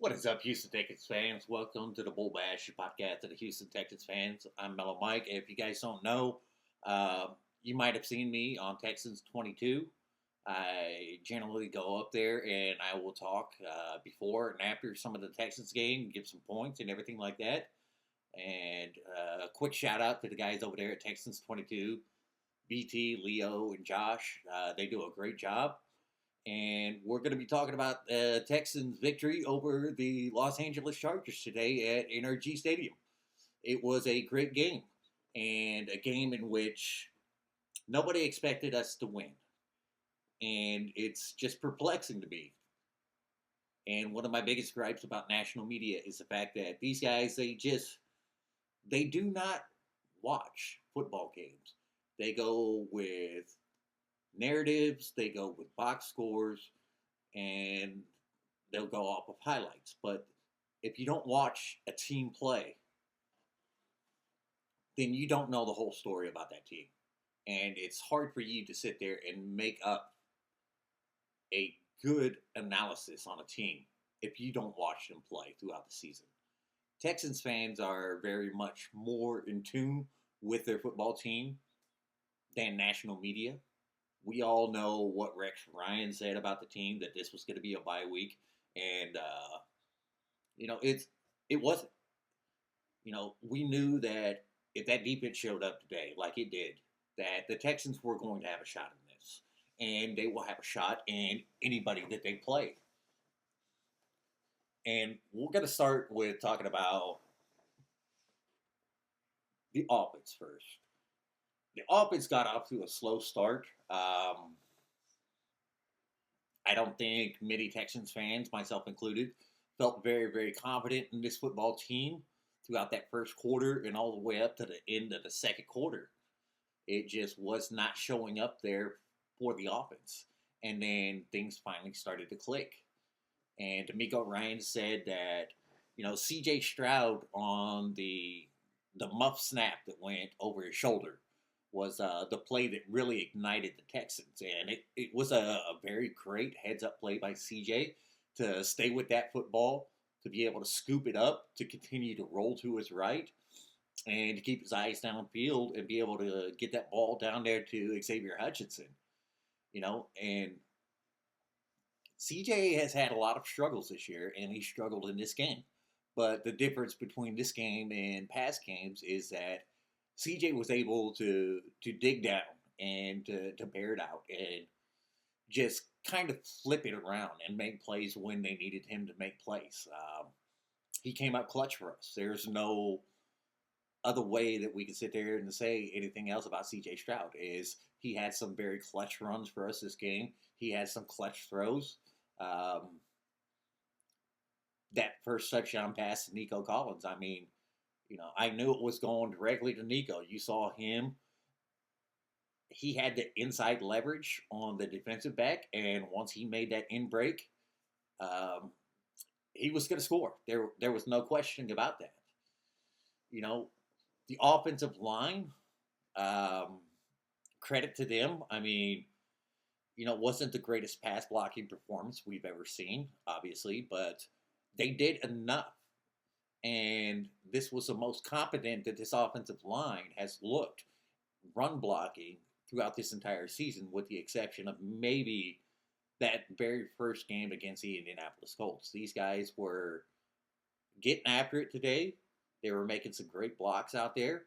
What is up, Houston Texans fans? Welcome to the Bull Bash podcast of the Houston Texans fans. I'm Mello Mike. If you guys don't know, you might have seen me on Texans 22. I generally go up there and I will talk before and after some of the Texans game, give some points and everything like that. And a quick shout out to the guys over there at Texans 22, BT, Leo, and Josh. They do a great job. And we're going to be talking about the Texans' victory over the Los Angeles Chargers today at NRG Stadium. It was a great game, and a game in which nobody expected us to win. And it's just perplexing to me. And one of my biggest gripes about national media is the fact that these guys, they do not watch football games. They go with narratives, they go with box scores, and they'll go off of highlights. But if you don't watch a team play, then you don't know the whole story about that team. And it's hard for you to sit there and make up a good analysis on a team if you don't watch them play throughout the season. Texans fans are very much more in tune with their football team than national media. We all know what Rex Ryan said about the team, that this was going to be a bye week, and it wasn't. We knew that if that defense showed up today, like it did, that the Texans were going to have a shot in this, and they will have a shot in anybody that they play. And we're going to start with talking about the offense first. The offense got off to a slow start. I don't think many Texans fans, myself included, felt very, very confident in this football team throughout that first quarter and all the way up to the end of the second quarter. It just was not showing up there for the offense. And then things finally started to click. And D'Amico Ryan said that, C.J. Stroud on the muff snap that went over his shoulder was the play that really ignited the Texans. And it was a very great heads-up play by CJ to stay with that football, to be able to scoop it up, to continue to roll to his right, and to keep his eyes downfield and be able to get that ball down there to Xavier Hutchinson. And CJ has had a lot of struggles this year, and he struggled in this game. But the difference between this game and past games is that CJ was able to dig down and to bear it out and just kind of flip it around and make plays when they needed him to make plays. He came up clutch for us. There's no other way that we can sit there and say anything else about CJ Stroud. Is he had some very clutch runs for us this game. He had some clutch throws. That first touchdown pass to Nico Collins, I knew it was going directly to Nico. You saw him. He had the inside leverage on the defensive back, and once he made that in break, he was going to score. There was no questioning about that. The offensive line, credit to them. Wasn't the greatest pass blocking performance we've ever seen, obviously, but they did enough. And this was the most competent that this offensive line has looked run blocking throughout this entire season, with the exception of maybe that very first game against the Indianapolis Colts. These guys were getting after it today. They were making some great blocks out there.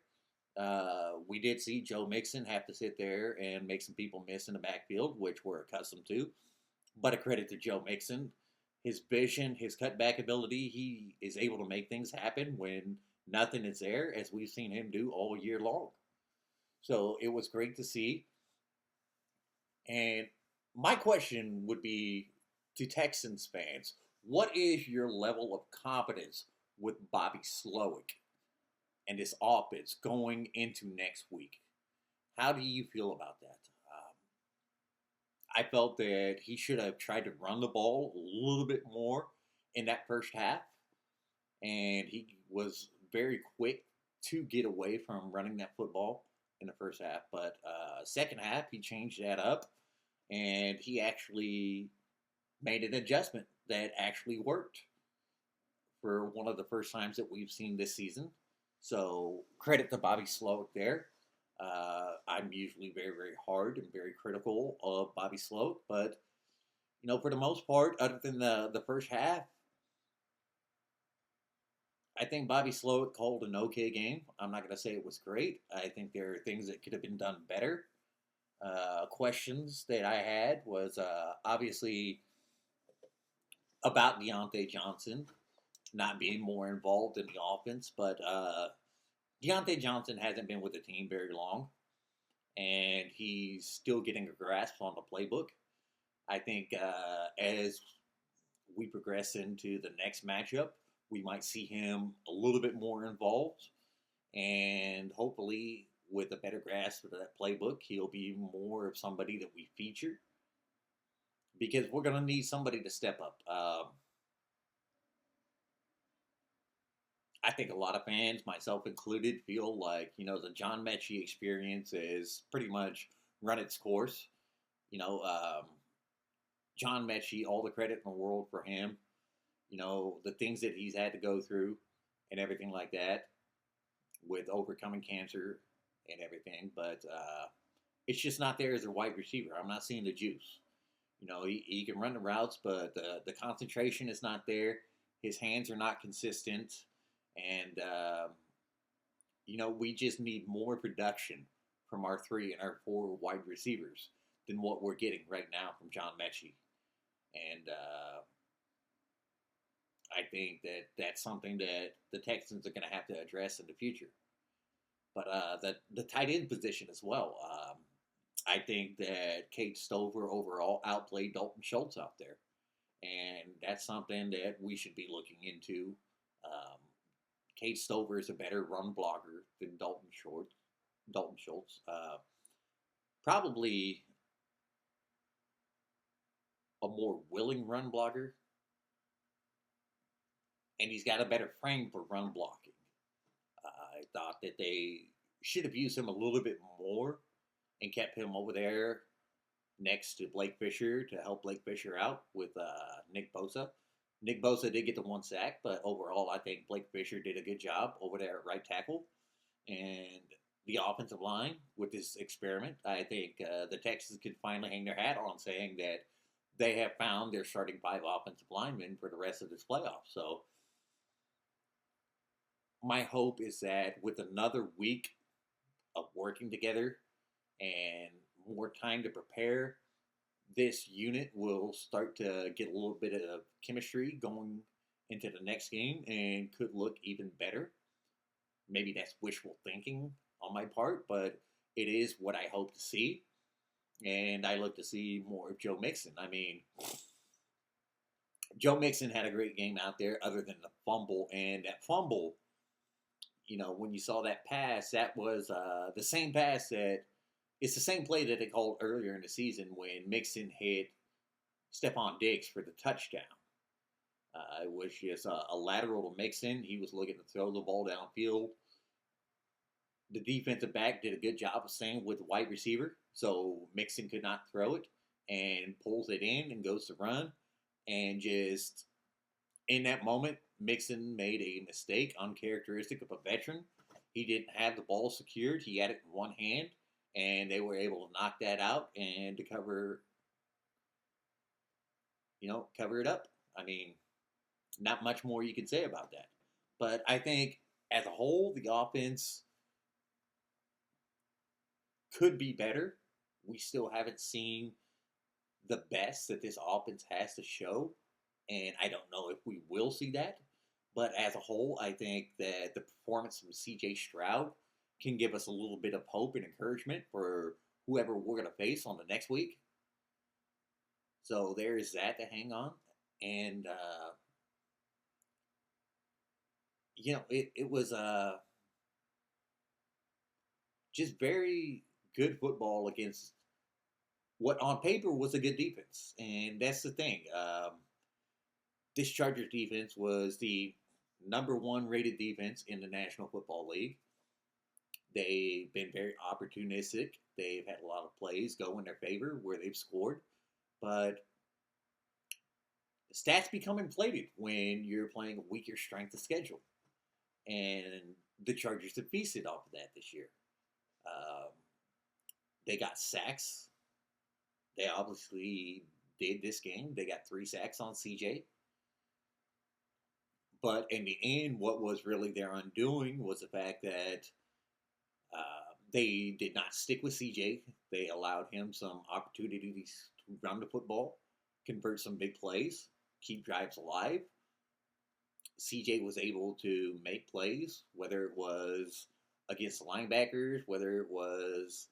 We did see Joe Mixon have to sit there and make some people miss in the backfield, which we're accustomed to. But a credit to Joe Mixon. His vision, his cutback ability, he is able to make things happen when nothing is there, as we've seen him do all year long. So it was great to see. And my question would be to Texans fans, what is your level of confidence with Bobby Slowick and this offense going into next week? How do you feel about that? I felt that he should have tried to run the ball a little bit more in that first half. And he was very quick to get away from running that football in the first half. But second half, he changed that up. And he actually made an adjustment that actually worked. for one of the first times that we've seen this season. So credit to Bobby Slowick there. I'm usually very, very hard and very critical of Bobby Slowick, but for the most part, other than the first half, I think Bobby Slowick called an okay game. I'm not going to say it was great. I think there are things that could have been done better. Questions that I had was obviously about Deontay Johnson not being more involved in the offense, but Deontay Johnson hasn't been with the team very long, and he's still getting a grasp on the playbook. I think as we progress into the next matchup, we might see him a little bit more involved, and hopefully, with a better grasp of that playbook, he'll be more of somebody that we feature because we're going to need somebody to step up. I think a lot of fans, myself included, feel like the John Mechie experience is pretty much run its course. You know, John Mechie, all the credit in the world for him. The things that he's had to go through and everything like that with overcoming cancer and everything, but it's just not there as a wide receiver. I'm not seeing the juice. He can run the routes, but the concentration is not there. His hands are not consistent. And, we just need more production from our 3 and our 4 wide receivers than what we're getting right now from John Mechie. And I think that that's something that the Texans are going to have to address in the future. But the tight end position as well. I think that Kate Stover overall outplayed Dalton Schultz out there. And that's something that we should be looking into. Kate Stover is a better run blocker than Dalton Schultz. Probably a more willing run blocker, and he's got a better frame for run blocking. I thought that they should have used him a little bit more and kept him over there next to Blake Fisher to help Blake Fisher out with Nick Bosa. Nick Bosa did get the 1 sack, but overall, I think Blake Fisher did a good job over there at right tackle. And the offensive line with this experiment, I think the Texans could finally hang their hat on saying that they have found their starting 5 offensive linemen for the rest of this playoff. So my hope is that with another week of working together and more time to prepare, this unit will start to get a little bit of chemistry going into the next game and could look even better. Maybe that's wishful thinking on my part, but it is what I hope to see. And I look to see more of Joe Mixon. I mean, Joe Mixon had a great game out there other than the fumble. And that fumble, when you saw that pass, that was the same pass that it's the same play that they called earlier in the season when Mixon hit Stephon Diggs for the touchdown. It was just a lateral to Mixon. He was looking to throw the ball downfield. The defensive back did a good job of staying with the wide receiver, so Mixon could not throw it, and pulls it in and goes to run. And just in that moment, Mixon made a mistake uncharacteristic of a veteran. He didn't have the ball secured. He had it in one hand, and they were able to knock that out and to cover it up. I mean, not much more you can say about that. But I think as a whole, the offense could be better. We still haven't seen the best that this offense has to show, and I don't know if we will see that. But as a whole, I think that the performance from C.J. Stroud can give us a little bit of hope and encouragement for whoever we're going to face on the next week. So there is that to hang on. And, it was just very good football against what on paper was a good defense. And that's the thing. This Chargers defense was the number 1 rated defense in the National Football League. They've been very opportunistic. They've had a lot of plays go in their favor where they've scored. But stats become inflated when you're playing a weaker strength of schedule. And the Chargers have feasted off of that this year. Um, they got sacks. They obviously did this game. They got 3 sacks on CJ. But in the end, what was really their undoing was the fact that they did not stick with CJ. They allowed him some opportunities to run the football, convert some big plays, keep drives alive. CJ was able to make plays, whether it was against the linebackers, whether it was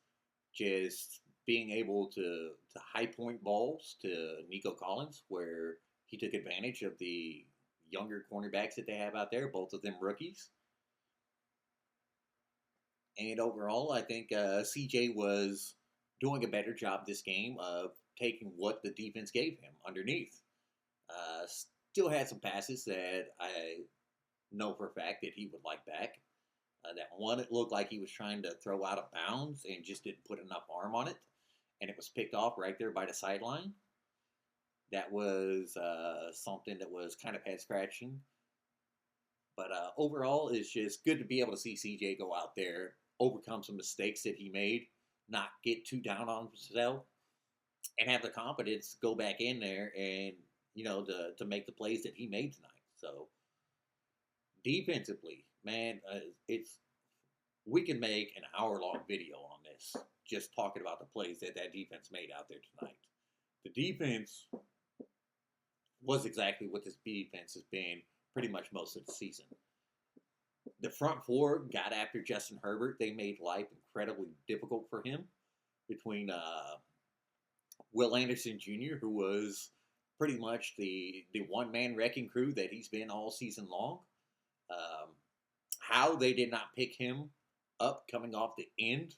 just being able to high point balls to Nico Collins, where he took advantage of the younger cornerbacks that they have out there, both of them rookies. And overall, I think CJ was doing a better job this game of taking what the defense gave him underneath. Still had some passes that I know for a fact that he would like back. That one, it looked like he was trying to throw out of bounds and just didn't put enough arm on it, and it was picked off right there by the sideline. That was something that was kind of head scratching. But overall, it's just good to be able to see CJ go out there, overcome some mistakes that he made, not get too down on himself, and have the confidence to go back in there and to make the plays that he made tonight. So defensively, man, it's we can make an hour-long video on this, just talking about the plays that defense made out there tonight. The defense was exactly what this defense has been pretty much most of the season. The front four got after Justin Herbert. They made life incredibly difficult for him between Will Anderson Jr., who was pretty much the one-man wrecking crew that he's been all season long. How they did not pick him up coming off the end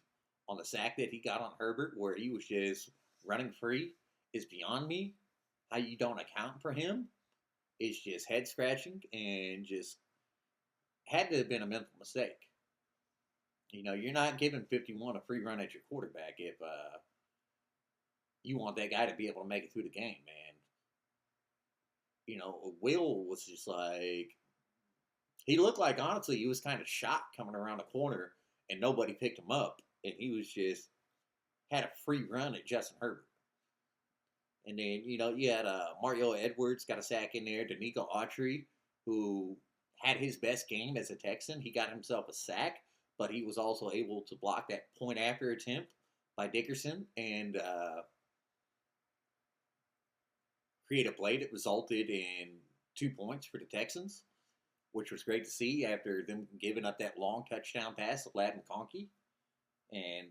on the sack that he got on Herbert, where he was just running free, is beyond me. How you don't account for him is just head scratching and just had to have been a mental mistake. You're not giving 51 a free run at your quarterback if you want that guy to be able to make it through the game, man. Will was just like, he looked like, honestly, he was kind of shocked coming around the corner and nobody picked him up. And he was just, had a free run at Justin Herbert. And then, you had Mario Edwards got a sack in there. Danico Autry, who had his best game as a Texan. He got himself a sack, but he was also able to block that point after attempt by Dickerson and create a play that resulted in 2 points for the Texans, which was great to see after them giving up that long touchdown pass to Ladd McConkey. And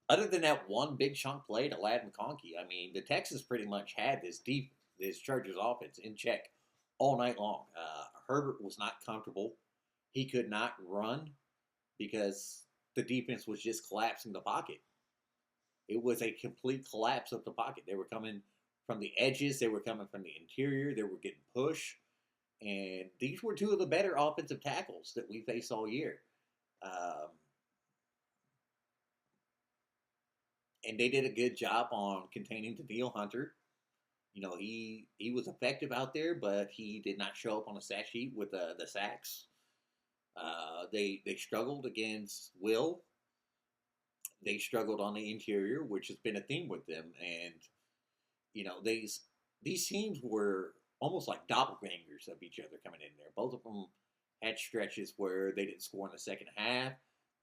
other than that one big chunk play to Ladd McConkey, I mean, the Texans pretty much had this Chargers offense in check all night long. Herbert was not comfortable. He could not run because the defense was just collapsing the pocket. It was a complete collapse of the pocket. They were coming from the edges. They were coming from the interior. They were getting pushed. And these were two of the better offensive tackles that we faced all year. And they did a good job on containing Danielle Hunter. He was effective out there, but he did not show up on the sack sheet with the sacks. They struggled against Will. They struggled on the interior, which has been a theme with them. And these teams were almost like doppelgangers of each other coming in there. Both of them had stretches where they didn't score in the second half.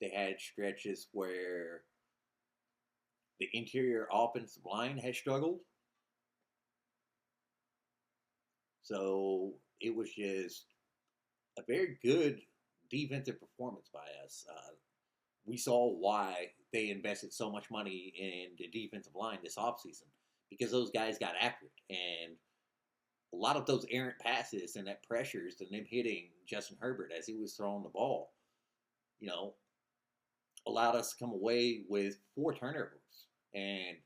They had stretches where the interior offensive line had struggled. So it was just a very good defensive performance by us. We saw why they invested so much money in the defensive line this offseason, because those guys got after it. And a lot of those errant passes and that pressures and them hitting Justin Herbert as he was throwing the ball, allowed us to come away with 4 turnovers. And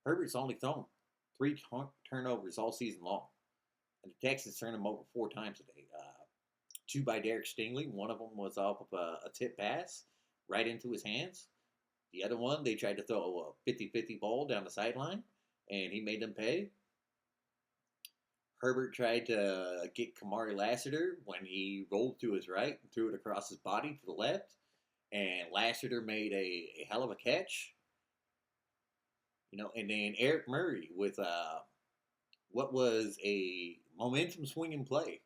Herbert's only thrown 3 turnovers all season long. And the Texans turned him over 4 times today. 2 by Derek Stingley. One of them was off of a tip pass right into his hands. The other one, they tried to throw a 50-50 ball down the sideline, and he made them pay. Herbert tried to get Kamari Lassiter when he rolled to his right and threw it across his body to the left. And Lassiter made a hell of a catch. And then Eric Murray with what was a momentum swinging play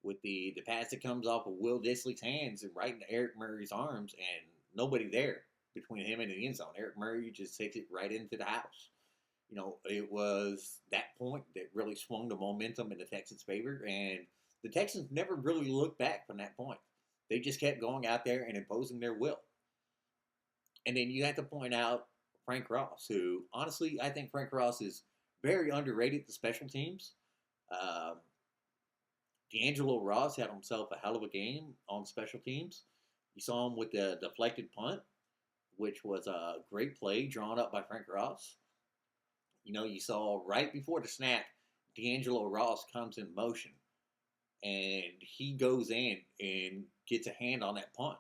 with the pass that comes off of Will Dissly's hands and right into Eric Murray's arms, and nobody there between him and the end zone. Eric Murray just takes it right into the house. It was that point that really swung the momentum in the Texans' favor, and the Texans never really looked back from that point. They just kept going out there and imposing their will. And then you have to point out Frank Ross, who honestly, I think Frank Ross is very underrated to special teams. Um, D'Angelo Ross had himself a hell of a game on special teams. You saw him with the deflected punt, which was a great play drawn up by Frank Ross. You saw right before the snap, D'Angelo Ross comes in motion and he goes in and gets a hand on that punt,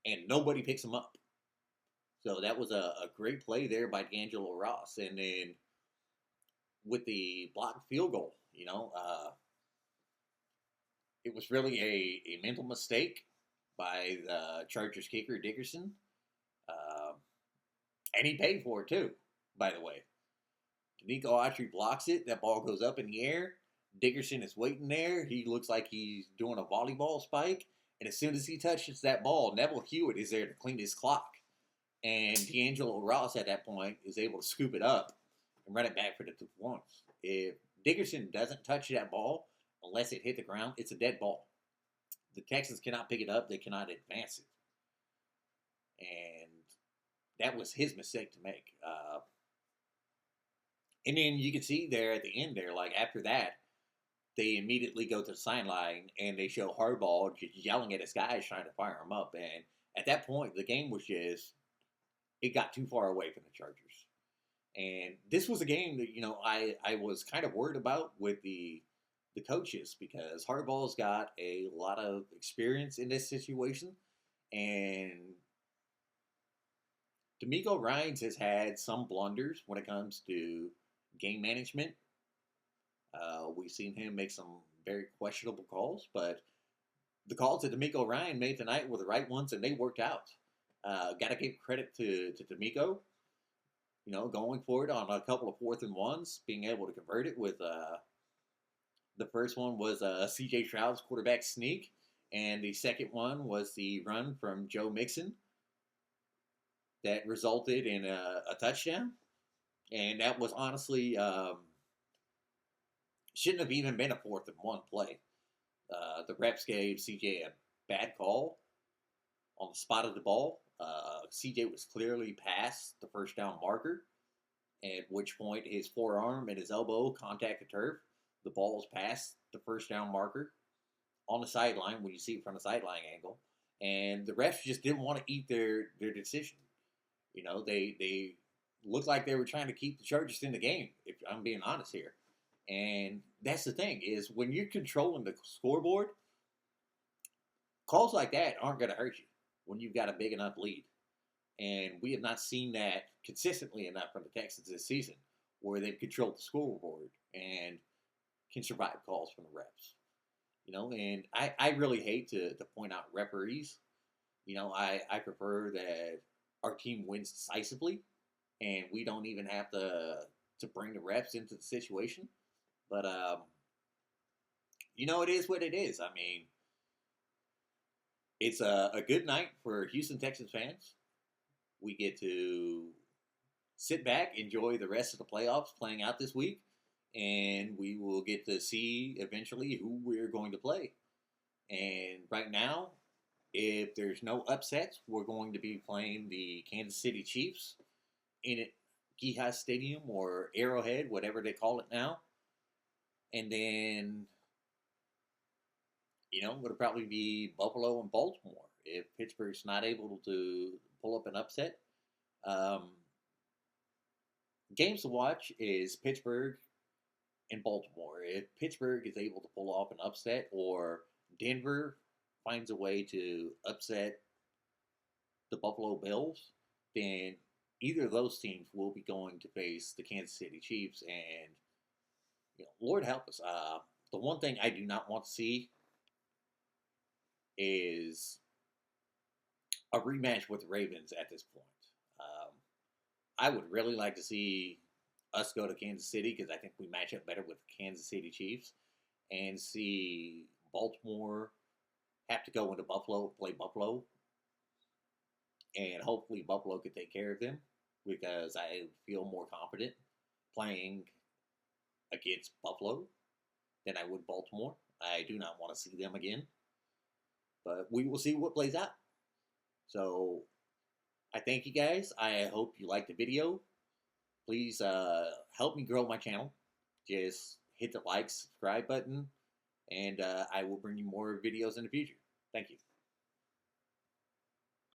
and nobody picks him up. So that was a great play there by D'Angelo Ross. And then with the blocked field goal, it was really a mental mistake by the Chargers kicker, Dickerson. Uh, and he paid for it too, by the way. Nico Autry blocks it. That ball goes up in the air. Dickerson is waiting there. He looks like he's doing a volleyball spike. And as soon as he touches that ball, Neville Hewitt is there to clean his clock. And D'Angelo Ross at that point is able to scoop it up and run it back for the 2 points. If Dickerson doesn't touch that ball, unless it hit the ground, it's a dead ball. The Texans cannot pick it up. They cannot advance it. And that was his mistake to make. And then you can see there at the end there, like after that, they immediately go to the sideline and they show Harbaugh just yelling at his guys trying to fire him up. And at that point, the game was just, it got too far away from the Chargers. And this was a game that, I was kind of worried about with the coaches, because Harbaugh's got a lot of experience in this situation. And D'Amico Ryans has had some blunders when it comes to game management. We've seen him make some very questionable calls, but the calls that D'Amico Ryan made tonight were the right ones, and they worked out. Got to give credit to D'Amico, going for it on a couple of 4th and 1s, being able to convert it with the first one was C.J. Stroud's quarterback sneak, and the second one was the run from Joe Mixon that resulted in a touchdown. And that was honestly shouldn't have even been a 4th and 1 play. The reps gave CJ a bad call on the spot of the ball. CJ was clearly past the first down marker, at which point his forearm and his elbow contact the turf. The ball was past the first down marker on the sideline when you see it from the sideline angle. And the refs just didn't want to eat their decision. They looked like they were trying to keep the Chargers in the game, if I'm being honest here. And that's the thing, is when you're controlling the scoreboard, calls like that aren't going to hurt you when you've got a big enough lead. And we have not seen that consistently enough from the Texans this season, where they've controlled the scoreboard and can survive calls from the refs. And I really hate to point out referees. I prefer that our team wins decisively, and we don't even have to bring the refs into the situation. But it is what it is. I mean, it's a good night for Houston Texans fans. We get to sit back, enjoy the rest of the playoffs playing out this week, and we will get to see eventually who we're going to play. And right now, if there's no upsets, we're going to be playing the Kansas City Chiefs in Gihas Stadium or Arrowhead, whatever they call it now. And then, it'll probably be Buffalo and Baltimore if Pittsburgh's not able to pull up an upset. Games to watch is Pittsburgh and Baltimore. If Pittsburgh is able to pull off an upset, or Denver finds a way to upset the Buffalo Bills, then either of those teams will be going to face the Kansas City Chiefs, and Lord help us. The one thing I do not want to see is a rematch with the Ravens at this point. Um, I would really like to see us go to Kansas City because I think we match up better with the Kansas City Chiefs, and see Baltimore have to go into Buffalo, play Buffalo, and hopefully Buffalo could take care of them because I feel more confident playing against Buffalo than I would Baltimore. I do not want to see them again, but we will see what plays out. So I thank you guys. I hope you liked the video. Please help me grow my channel. Just hit the like, subscribe button, and I will bring you more videos in the future. Thank you.